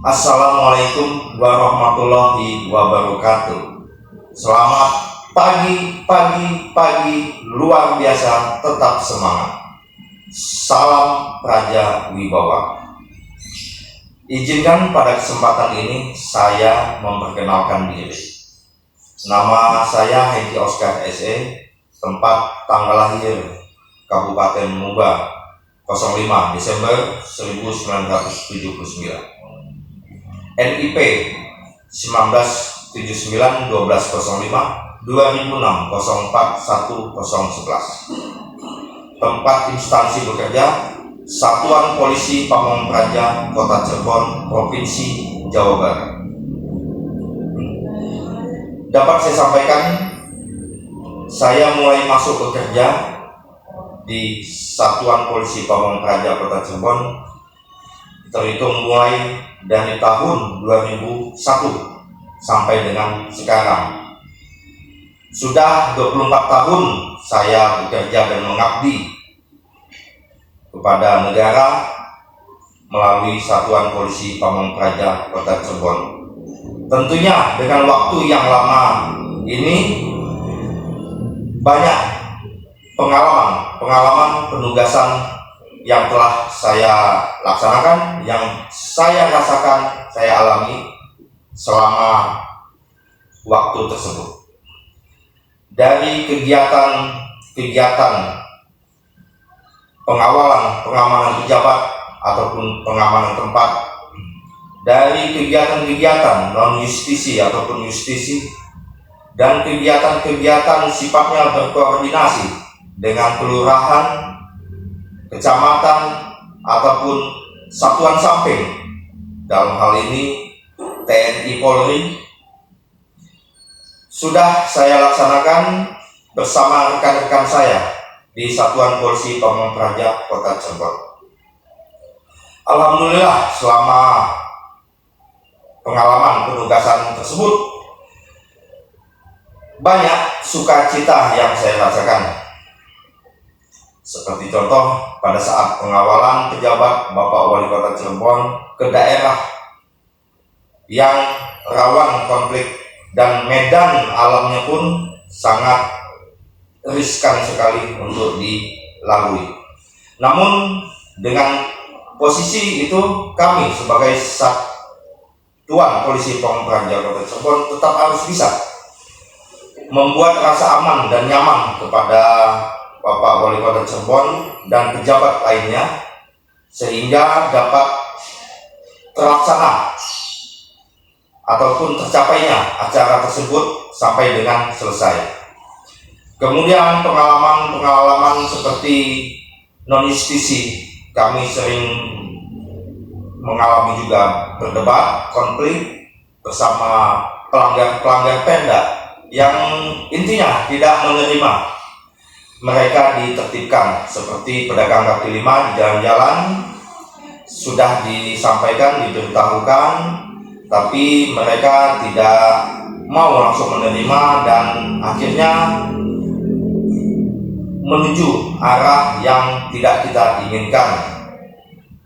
Assalamualaikum warahmatullahi wabarakatuh. Selamat pagi luar biasa, tetap semangat. Salam Praja Wibawa. Izinkan pada kesempatan ini saya memperkenalkan diri. Nama saya Hengki Oscar SE, tempat tanggal lahir Kabupaten Muba 05 Desember 1979. NIP 1979 1205 2006 04 10111. Tempat instansi bekerja Satuan Polisi Pamong Praja Kota Cirebon, Provinsi Jawa Barat. Dapat saya sampaikan, saya mulai masuk bekerja di Satuan Polisi Pamong Praja Kota Cirebon terhitung mulai dari tahun 2001 sampai dengan sekarang. Sudah 24 tahun saya bekerja dan mengabdi kepada negara melalui Satuan Polisi Pamong Praja Kota Cirebon. Tentunya dengan waktu yang lama ini banyak pengalaman penugasan yang telah saya laksanakan, yang saya rasakan, saya alami selama waktu tersebut. Dari kegiatan pengamanan pejabat ataupun pengamanan tempat, dari kegiatan non justisi ataupun justisi, dan kegiatan sifatnya berkoordinasi dengan kelurahan, kecamatan, ataupun satuan samping, dalam hal ini TNI Polri, sudah saya laksanakan bersama rekan-rekan saya di Satuan Polisi Pamong Praja Kota Cirebon. Alhamdulillah, selama pengalaman penugasan tersebut banyak sukacita yang saya rasakan. Seperti contoh, pada saat pengawalan pejabat Bapak Wali Kota Cirebon ke daerah yang rawan konflik dan medan alamnya pun sangat riskan sekali untuk dilalui. Namun dengan posisi itu, kami sebagai Satuan Polisi Pamong Praja Kota Cirebon tetap harus bisa membuat rasa aman dan nyaman kepada Bapak Wali Kota Cirebon dan pejabat lainnya, sehingga dapat terlaksana ataupun tercapainya acara tersebut sampai dengan selesai. Kemudian pengalaman seperti non justisi, kami sering mengalami juga berdebat, konflik bersama pelanggar Pemda yang intinya tidak menerima mereka ditertibkan, seperti pedagang kaki lima di jalan-jalan. Sudah disampaikan, diberitahukan, tapi mereka tidak mau langsung menerima dan akhirnya menuju arah yang tidak kita inginkan.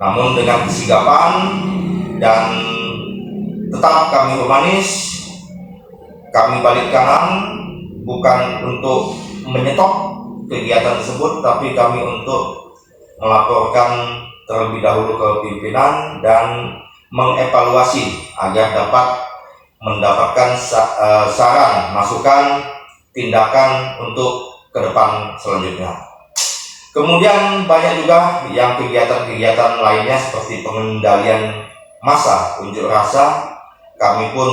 Namun dengan kesigapan dan tetap kami humanis, kami balik kanan, bukan untuk menyetop kegiatan tersebut, tapi kami untuk melaporkan terlebih dahulu ke pimpinan dan mengevaluasi agar dapat mendapatkan saran, masukan, tindakan untuk ke depan selanjutnya. Kemudian banyak juga yang kegiatan lainnya seperti pengendalian massa unjuk rasa. Kami pun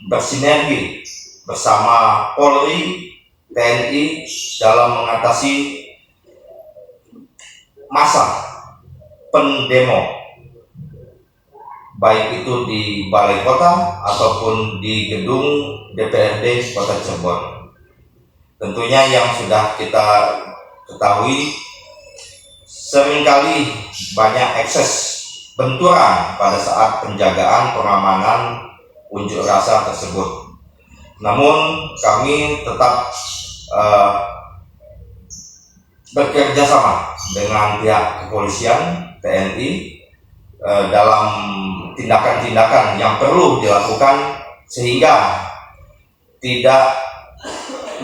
bersinergi bersama Polri, TNI dalam mengatasi massa pendemo, baik itu di balai kota ataupun di gedung DPRD Kota Cirebon. Tentunya yang sudah kita ketahui, seringkali banyak ekses benturan pada saat penjagaan pengamanan unjuk rasa tersebut. Namun kami tetap bekerja sama dengan pihak kepolisian, TNI, dalam tindakan-tindakan yang perlu dilakukan sehingga tidak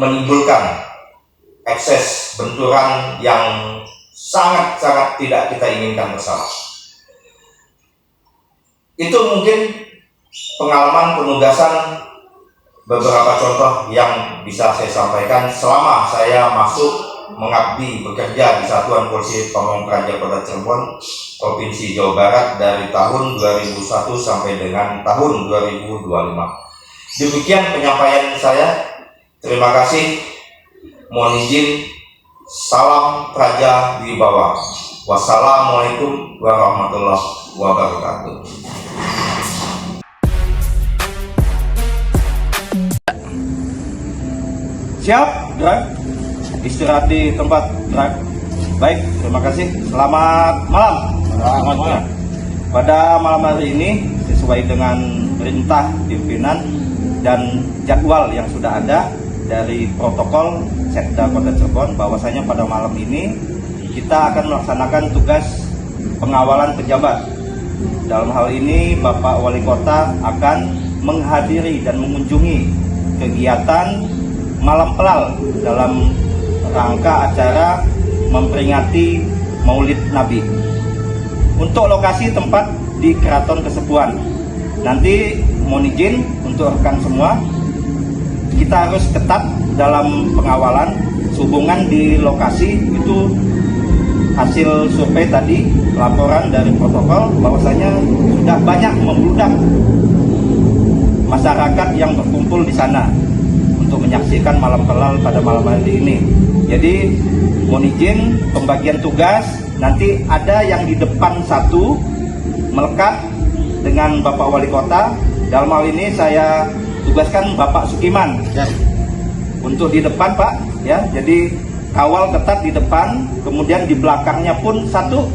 menimbulkan ekses benturan yang sangat-sangat tidak kita inginkan bersama. Itu mungkin pengalaman penugasan, beberapa contoh yang bisa saya sampaikan selama saya masuk mengabdi bekerja di Satuan Polisi Pamong Praja Kota Cirebon, Provinsi Jawa Barat dari tahun 2001 sampai dengan tahun 2025. Demikian penyampaian saya. Terima kasih. Mohon izin. Salam Praja Wibawa. Wassalamualaikum warahmatullahi wabarakatuh. Siap, Drag? Istirahat di tempat, Drag. Baik, terima kasih. Selamat malam. Selamat malam. Pada malam hari ini, sesuai dengan perintah pimpinan dan jadwal yang sudah ada dari protokol Setda Kota Cirebon, bahwasanya pada malam ini kita akan melaksanakan tugas pengawalan pejabat. Dalam hal ini, Bapak Wali Kota akan menghadiri dan mengunjungi kegiatan Malam Pelal dalam rangka acara memperingati Maulid Nabi. Untuk lokasi tempat di Keraton Kesepuan. Nanti mohon izin untuk rekan semua, kita harus ketat dalam pengawalan. Hubungan di lokasi itu hasil survei tadi, laporan dari protokol bahwasanya sudah banyak membludak masyarakat yang berkumpul di sana untuk menyaksikan Malam Pelal pada malam hari ini. Jadi mohon izin pembagian tugas, nanti ada yang di depan satu melekat dengan Bapak Wali Kota. Dalam hal ini saya tugaskan Bapak Sukiman untuk di depan, Pak, ya. Jadi kawal ketat di depan, kemudian di belakangnya pun satu.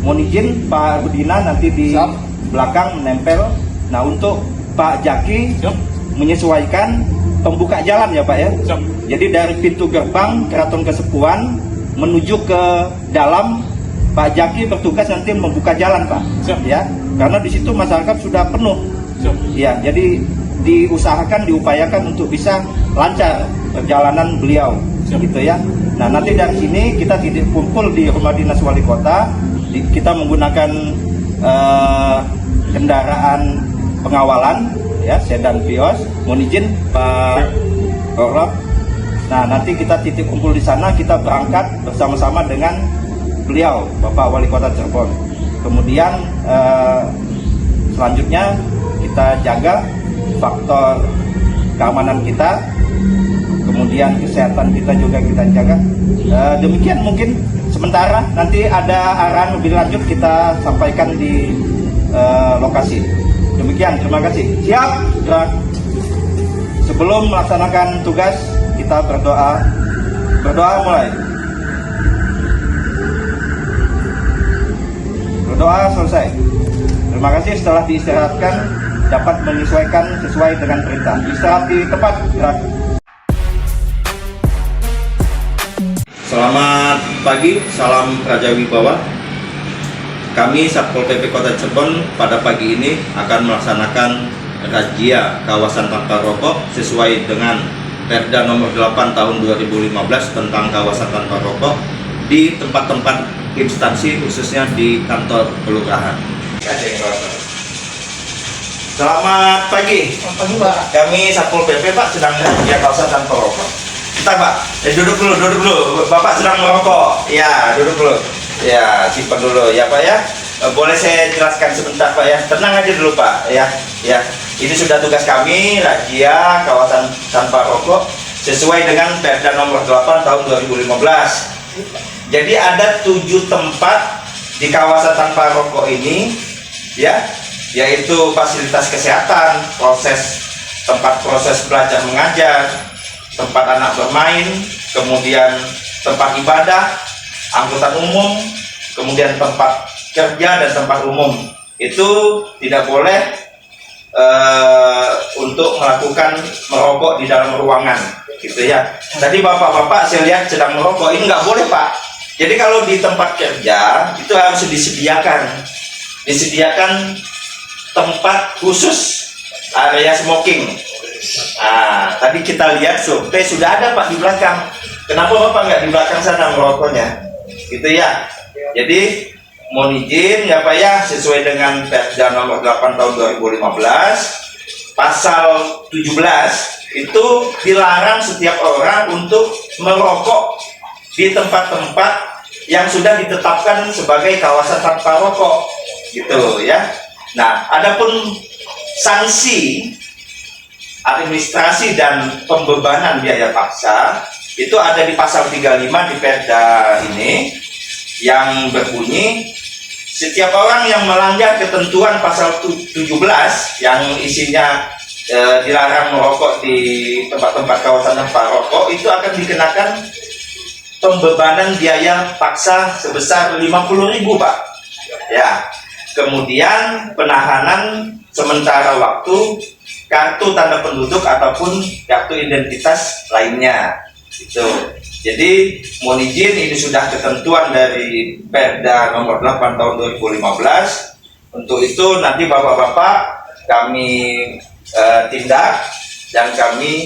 Mohon izin Pak Budina nanti di belakang menempel. Nah, untuk Pak Jaki menyesuaikan pembuka jalan ya, Pak, ya. Jadi dari pintu gerbang Keraton Kesepuan menuju ke dalam, Pak Jaki bertugas nanti membuka jalan, Pak. Ya, karena di situ masyarakat sudah penuh. Ya, jadi diusahakan, diupayakan untuk bisa lancar perjalanan beliau, gitu ya. Nah, nanti dari sini kita tidak kumpul di Rumah Dinas Wali Kota. Kita menggunakan kendaraan pengawalan, ya, sedan Vios. Mohon izin Pak Korlap. Nah, nanti kita titik kumpul di sana, kita berangkat bersama-sama dengan beliau, Bapak Wali Kota Cirebon. Kemudian selanjutnya kita jaga faktor keamanan kita, kemudian kesehatan kita juga kita jaga. Demikian mungkin sementara, nanti ada arahan lebih lanjut kita sampaikan di lokasi. Demikian, terima kasih. Siap, Drag. Sebelum melaksanakan tugas, kita berdoa. Berdoa mulai. Berdoa selesai. Terima kasih. Setelah diistirahatkan, dapat menyesuaikan sesuai dengan perintah. Istirahat di tempat, Drag. Selamat pagi, salam Praja Wibawa. Kami Satpol PP Kota Cirebon pada pagi ini akan melaksanakan razia kawasan tanpa rokok sesuai dengan Perda nomor 8 tahun 2015 tentang kawasan tanpa rokok di tempat-tempat instansi, khususnya di kantor kelurahan. Selamat pagi. Selamat pagi, Pak. Kami Satpol PP, Pak, sedang razia kawasan tanpa rokok. Bentar, Pak. Duduk dulu. Bapak sedang merokok. Ya, duduk dulu. Ya, simpan dulu ya, Pak, ya. Boleh saya jelaskan sebentar, Pak, ya. Tenang aja dulu, Pak, ya. Ya. Ini sudah tugas kami razia kawasan tanpa rokok sesuai dengan Perda nomor 8 tahun 2015. Jadi ada 7 tempat di kawasan tanpa rokok ini, ya, yaitu fasilitas kesehatan, tempat proses belajar mengajar, tempat anak bermain, kemudian tempat ibadah, angkutan umum, kemudian tempat kerja dan tempat umum. Itu tidak boleh untuk melakukan merokok di dalam ruangan, gitu ya. Tadi bapak-bapak saya lihat sedang merokok, ini nggak boleh, Pak. Jadi kalau di tempat kerja itu harus disediakan disediakan tempat khusus area smoking. Nah, tadi kita lihat survei sudah ada Pak di belakang. Kenapa Bapak nggak di belakang sana merokoknya? Gitu ya. Jadi mohon izin ya Pak ya, sesuai dengan Perda nomor 8 tahun 2015 pasal 17 itu dilarang setiap orang untuk merokok di tempat-tempat yang sudah ditetapkan sebagai kawasan tanpa rokok gitu ya. Nah, adapun sanksi administrasi dan pembebanan biaya paksa itu ada di pasal 35 di Perda ini yang berbunyi setiap orang yang melanggar ketentuan pasal 17 yang isinya dilarang merokok di tempat-tempat kawasan tanpa rokok itu akan dikenakan pembebanan biaya paksa sebesar 50.000 Pak ya. Kemudian penahanan sementara waktu, kartu tanda penduduk ataupun kartu identitas lainnya gitu. Jadi mohon izin, ini sudah ketentuan dari Perda nomor 8 tahun 2015. Untuk itu nanti bapak-bapak kami tindak dan kami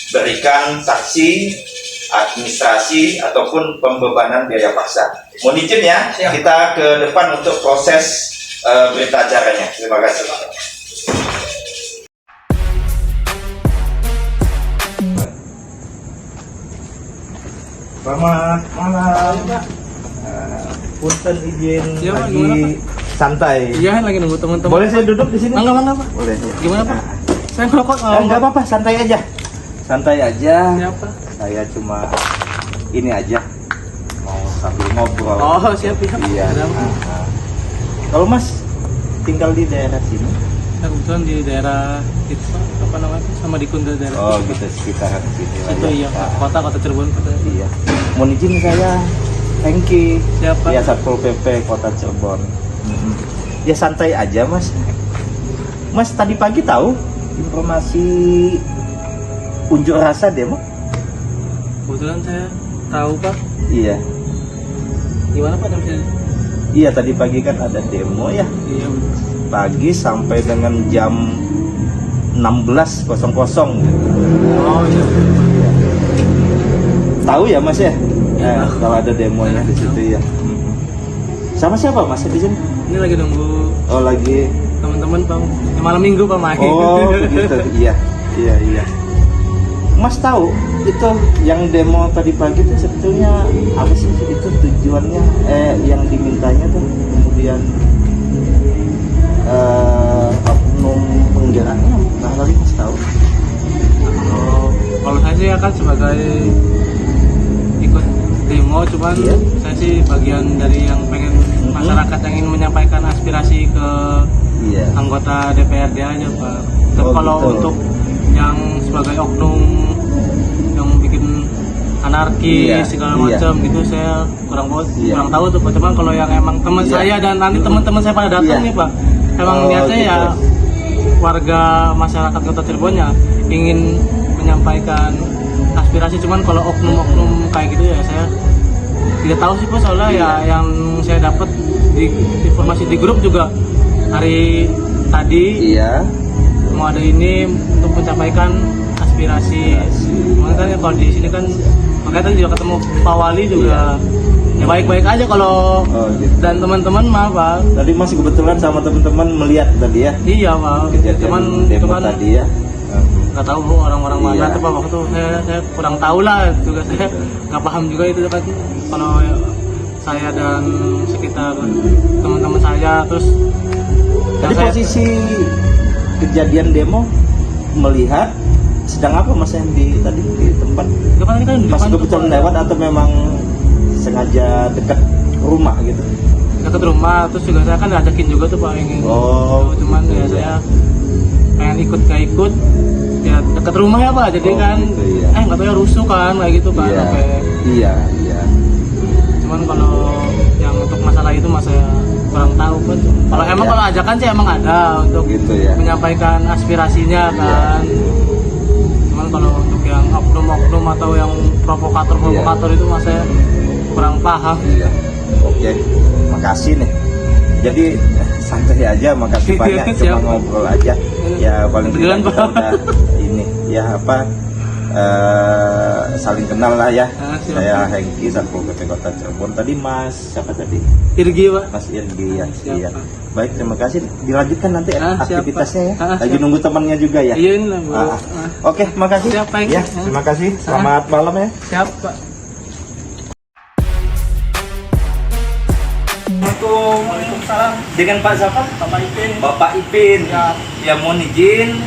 berikan sanksi administrasi ataupun pembebanan biaya paksa. Mohon izin ya, kita ke depan untuk proses berita acaranya. Terima kasih. Selamat malam. Punten izin Ya, Pak, lagi gimana, Pak? santai. Iya, lagi nunggu teman-teman. Boleh saya duduk di sini? Enggak, Pak. Boleh. Gimana, Pak? Saya ngerokok. Enggak apa-apa, santai aja. Santai aja. Siapa? Saya cuma ini aja mau sambil ngobrol. Oh, siap ya. Iya. Ada apa? Kalau Mas tinggal di daerah sini? Saya kebetulan di daerah itu, Pak, apa namanya? Sama di Kunda daerah. Oh, gitu sekitaran situ lah Itu ya. iya, Pak. Kota Cirebon, kota. Iya. Mohon izin saya Hengki. Siapa? Ya, Satpol PP Kota Cirebon. Ya santai aja Mas. Mas tadi pagi tahu informasi unjuk rasa demo? Kebetulan saya tahu, Pak. Iya. Gimana, Pak? Iya tadi pagi kan ada demo ya. Iya, Pagi sampai dengan jam 16.00 gitu. oh iya. Tahu ya Mas ya? Iya. Kalau ada demonya di situ ya. Sama siapa Mas di sini? Ini lagi nunggu Oh lagi. teman-teman, Pak. Ya, malam minggu, Pak, main. Oh begitu. Iya. Mas tahu itu yang demo tadi pagi itu sebetulnya apa sih itu tujuannya? Yang dimintanya tuh kemudian oknum penggeraknya barangkali Mas tahu? Kalau saya sih akan sebagai ikut demo, cuman Iya. saya sih bagian dari yang pengen masyarakat yang ingin menyampaikan aspirasi ke Iya. anggota DPRD aja, Pak. Tapi Oh, kalau gitu. untuk yang sebagai oknum yang bikin anarki Iya, segala iya. macam gitu saya kurang Iya. tahu tuh, Pak. Cuman kalau yang emang teman Iya. saya dan nanti teman-teman saya pada datang Iya. nih, Pak. Emang Oh, niatnya gitu. ya warga masyarakat Kota Cirebon ya ingin menyampaikan aspirasi, cuman kalau oknum-oknum kayak gitu ya saya tidak tahu sih, Pak. Soalnya ya yang saya dapat di informasi di grup juga hari tadi Iya. mau ada ini untuk menyampaikan aspirasi. Makanya kalau di sini kan makanya tadi juga ketemu Pak Wali juga ya baik-baik aja kalau Oh gitu. dan teman-teman mah, Pak. Tadi Mas kebetulan sama teman-teman melihat tadi ya Iya, Pak. kejadian Cuman demo cuman tadi ya. nggak tahu Bu, orang-orang mana Iya. tuh, Pak. Waktu itu saya kurang tahu lah juga, saya nggak paham juga itu kan kalau saya dan sekitar teman-teman saya. Terus Tadi yang saya- posisi kejadian demo melihat sedang apa Mas yang di tadi di tempat? itu kan ini kan di Mas depan kebetulan tuh, lewat atau memang sengaja dekat rumah gitu? dekat rumah. Terus juga saya kan diajakin juga tuh, Pak, ingin Oh, cuman ya saya pengen ikut gak ikut ya dekat rumah ya, Pak. Jadi Oh, kan gitu, iya. nggak tahu ya rusuh kan kayak gitu kan. Iya. Sampai Iya. cuman kalau yang untuk masalah itu mas saya kurang tahu, Pak. Kalau emang Iya. kalau ajakan sih emang ada untuk Gitu ya. menyampaikan aspirasinya kan. Cuman kalau untuk yang oknum-oknum atau yang provokator itu mas saya kurang paham. Iya. Oke, makasih nih. Jadi santai aja, makasih banyak, cuma Siap. ngobrol aja. Ya paling Beneran, tidak kita Pak. udah ini ya apa saling kenal lah ya. Siap. Saya Hengki, Satpol PP Kota Cirebon. Tadi Mas siapa tadi? Irgi, Pak. Mas Irgi ya. Siap, Iya. Pak. Baik, terima kasih. Dilanjutkan nanti Siap, aktivitasnya ya. Pak. Lagi Siap. nunggu temannya juga ya. Iya, ini lah, Bu. Oke, makasih. Siap, Pak. Ya, terima kasih. Selamat malam ya. Siap, Pak. Waalaikumsalam. Dengan Pak siapa? Bapak Ipin. Bapak Ipin. Ya. Ya, mohon izin.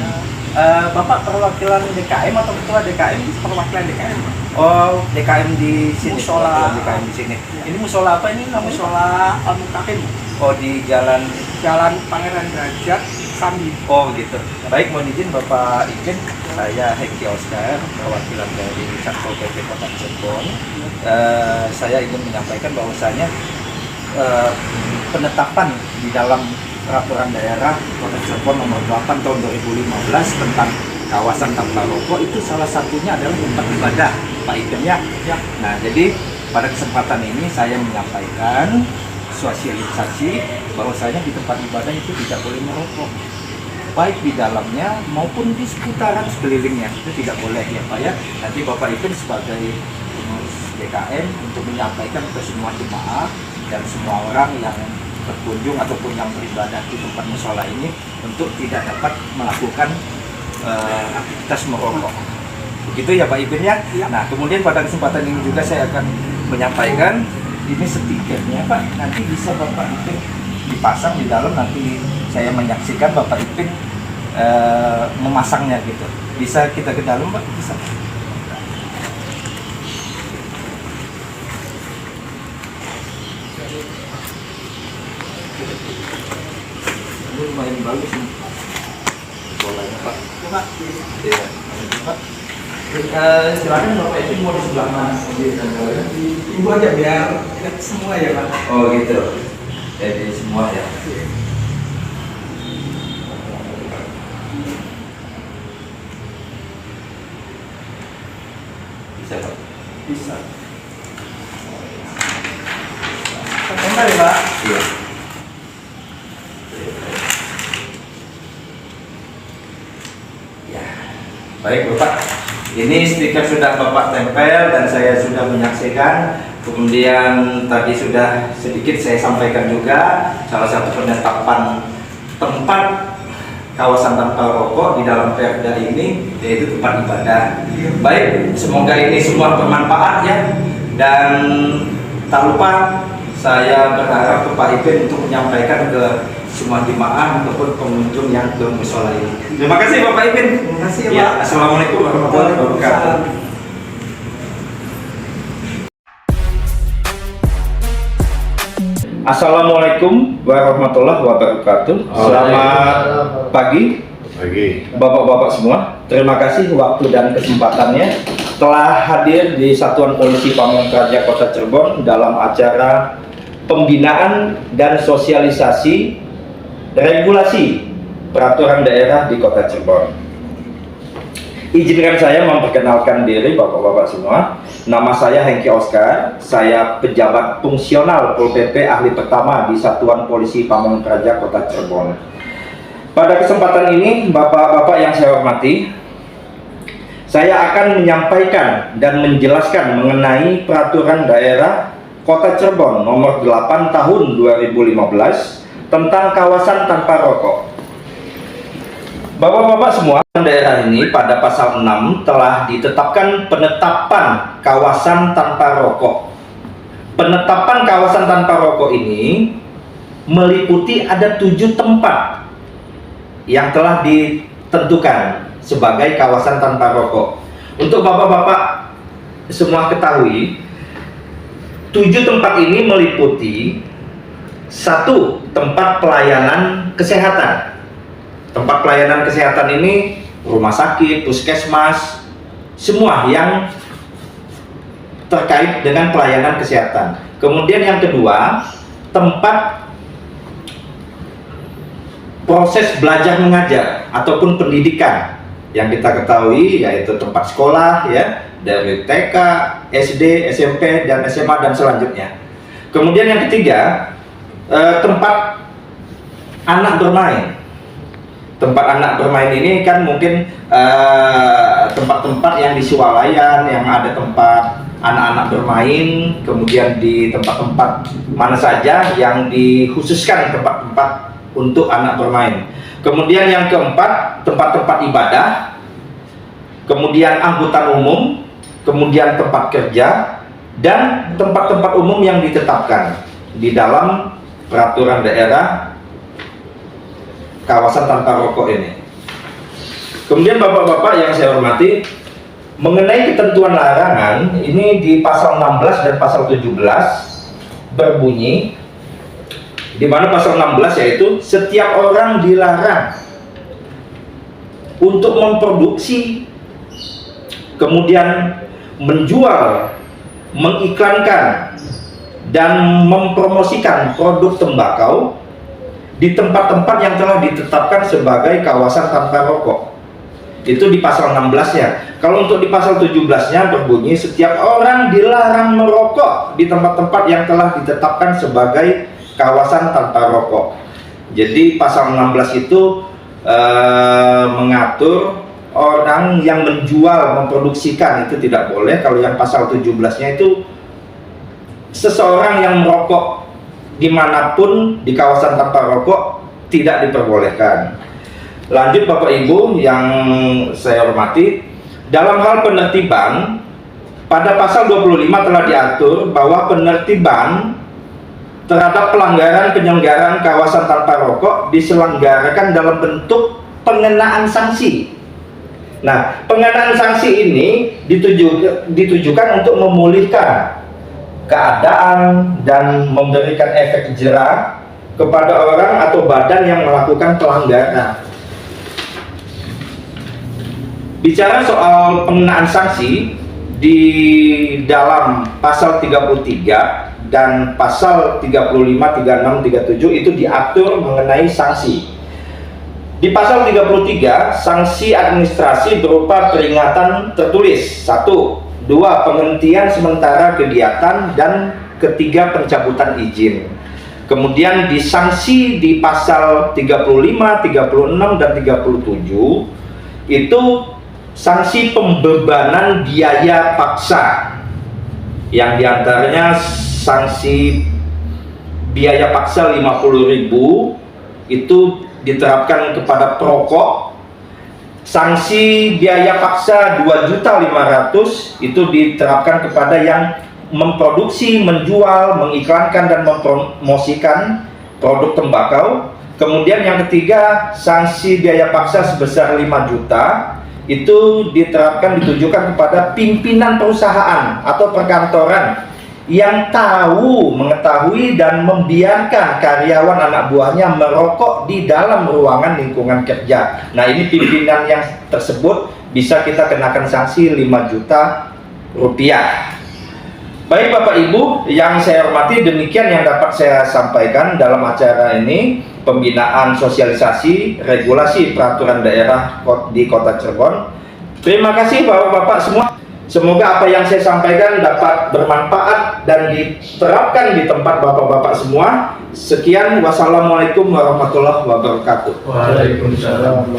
Bapak perwakilan DKM atau ketua DKM? Perwakilan DKM. Oh, DKM di sini. Musola. DKM di sini. Ini musola apa ini? Namanya Musola Al-Mutakin. Oh, di Jalan. Jalan Pangeran Derajat Sambi. Oh, gitu. Baik, mohon izin Bapak Ipin. Saya Hengki Oscar, perwakilan dari Satpol PP Kota Cirebon. Saya ingin menyampaikan bahwasanya penetapan di dalam peraturan daerah Kota Cirebon nomor 8 tahun 2015 tentang kawasan tanpa rokok itu salah satunya adalah tempat ibadah, Pak Ipin ya. Nah, jadi pada kesempatan ini saya menyampaikan sosialisasi bahwasanya di tempat ibadah itu tidak boleh merokok, baik di dalamnya maupun di seputaran sekelilingnya, itu tidak boleh ya Pak ya. Nanti Bapak Ipin sebagai pengurus DKM untuk menyampaikan ke semua jemaah dan semua orang yang berkunjung ataupun yang beribadah di tempat musola ini untuk tidak dapat melakukan aktivitas merokok. Begitu ya Pak Ipin ya. Nah, kemudian pada kesempatan ini juga saya akan menyampaikan ini stikernya Pak, nanti bisa Bapak Ipin dipasang di dalam, nanti saya menyaksikan Bapak Ipin memasangnya gitu. Bisa kita ke dalam Pak? Bisa. Ini lumayan bagus nih bolanya Pak. Pak. Iya, Pak. Silakan Bapak Ipin mau di sebelah mana? Ibu aja biar lihat semua ya, Pak. Oh gitu. Jadi semua ya. Bisa Pak? Bisa. Sebentar ya, Pak. Iya. Ya. Baik Bapak. Ini stiker sudah Bapak tempel dan saya sudah menyaksikan. Kemudian tadi sudah sedikit saya sampaikan juga salah satu penetapan tempat kawasan tanpa rokok di dalam Perda ini yaitu tempat ibadah. Baik, semoga ini semua bermanfaat ya. Dan tak lupa saya berharap ke Pak Ipin untuk menyampaikan ke semua jemaah ataupun pengunjung yang ke musola ini. Terima kasih Bapak Ipin. Terima kasih ya, Ya, Pak. Assalamualaikum warahmatullahi wabarakatuh. Assalamualaikum warahmatullahi wabarakatuh. Selamat pagi Bapak-bapak semua. Terima kasih waktu dan kesempatannya telah hadir di Satuan Polisi Pamong Praja Kota Cirebon dalam acara pembinaan dan sosialisasi regulasi peraturan daerah di Kota Cirebon. Izinkan saya memperkenalkan diri Bapak-bapak semua. Nama saya Hengki Oscar, saya pejabat fungsional Pol PP ahli pertama di Satuan Polisi Pamong Praja Kota Cirebon. Pada kesempatan ini, Bapak-bapak yang saya hormati, saya akan menyampaikan dan menjelaskan mengenai peraturan daerah Kota Cirebon nomor 8 tahun 2015 tentang kawasan tanpa rokok. Bapak-bapak semua, daerah ini pada pasal 6 telah ditetapkan penetapan kawasan tanpa rokok. Penetapan kawasan tanpa rokok ini meliputi ada 7 tempat yang telah ditentukan sebagai kawasan tanpa rokok. Untuk bapak-bapak semua ketahui, 7 tempat ini meliputi 1 tempat pelayanan kesehatan. Tempat pelayanan kesehatan ini rumah sakit, puskesmas, semua yang terkait dengan pelayanan kesehatan. Kemudian yang kedua, tempat proses belajar mengajar ataupun pendidikan. yang kita ketahui yaitu tempat sekolah ya, dari TK, SD, SMP, dan SMA dan selanjutnya. Kemudian yang ketiga, tempat anak bermain. Tempat anak bermain ini kan mungkin tempat-tempat yang di swalayan, yang ada tempat anak-anak bermain, kemudian di tempat-tempat mana saja yang dikhususkan tempat-tempat untuk anak bermain. Kemudian yang keempat, tempat-tempat ibadah, kemudian angkutan umum, kemudian tempat kerja, dan tempat-tempat umum yang ditetapkan di dalam peraturan daerah kawasan tanpa rokok ini. Kemudian bapak-bapak yang saya hormati, mengenai ketentuan larangan ini di pasal 16 dan pasal 17 berbunyi, di mana pasal 16 yaitu setiap orang dilarang untuk memproduksi, kemudian menjual, mengiklankan, dan mempromosikan produk tembakau di tempat-tempat yang telah ditetapkan sebagai kawasan tanpa rokok. Itu di pasal 16-nya. Kalau untuk di pasal 17-nya berbunyi setiap orang dilarang merokok di tempat-tempat yang telah ditetapkan sebagai kawasan tanpa rokok. Jadi pasal 16 itu mengatur orang yang menjual, memproduksikan itu tidak boleh. Kalau yang pasal 17-nya itu seseorang yang merokok dimanapun di kawasan tanpa rokok tidak diperbolehkan. Lanjut Bapak Ibu yang saya hormati, dalam hal penertiban pada pasal 25 telah diatur bahwa penertiban terhadap pelanggaran penyelenggaraan kawasan tanpa rokok diselenggarakan dalam bentuk pengenaan sanksi. Nah, pengenaan sanksi ini ditujukan untuk memulihkan keadaan dan memberikan efek jera kepada orang atau badan yang melakukan pelanggaran. Bicara soal pengenaan sanksi di dalam pasal 33 dan pasal 35, 36, 37 itu diatur mengenai sanksi. Di pasal 33, sanksi administrasi berupa peringatan tertulis 1, 2 penghentian sementara kegiatan, dan ketiga pencabutan izin. Kemudian disanksi di pasal 35, 36, dan 37 itu sanksi pembebanan biaya paksa, yang diantaranya sanksi biaya paksa 50.000 itu diterapkan kepada perokok, sanksi biaya paksa 2.500.000 itu diterapkan kepada yang memproduksi, menjual, mengiklankan, dan mempromosikan produk tembakau. Kemudian yang ketiga, sanksi biaya paksa sebesar 5 juta itu diterapkan, ditujukan kepada pimpinan perusahaan atau perkantoran yang tahu, mengetahui, dan membiarkan karyawan anak buahnya merokok di dalam ruangan lingkungan kerja. Nah, ini pimpinan yang tersebut bisa kita kenakan sanksi 5 juta rupiah. Baik Bapak Ibu yang saya hormati, demikian yang dapat saya sampaikan dalam acara ini, pembinaan sosialisasi regulasi peraturan daerah di Kota Cirebon. Terima kasih Bapak-bapak semua. Semoga apa yang saya sampaikan dapat bermanfaat dan diterapkan di tempat Bapak-bapak semua. Sekian, wassalamualaikum warahmatullahi wabarakatuh. Waalaikumsalam.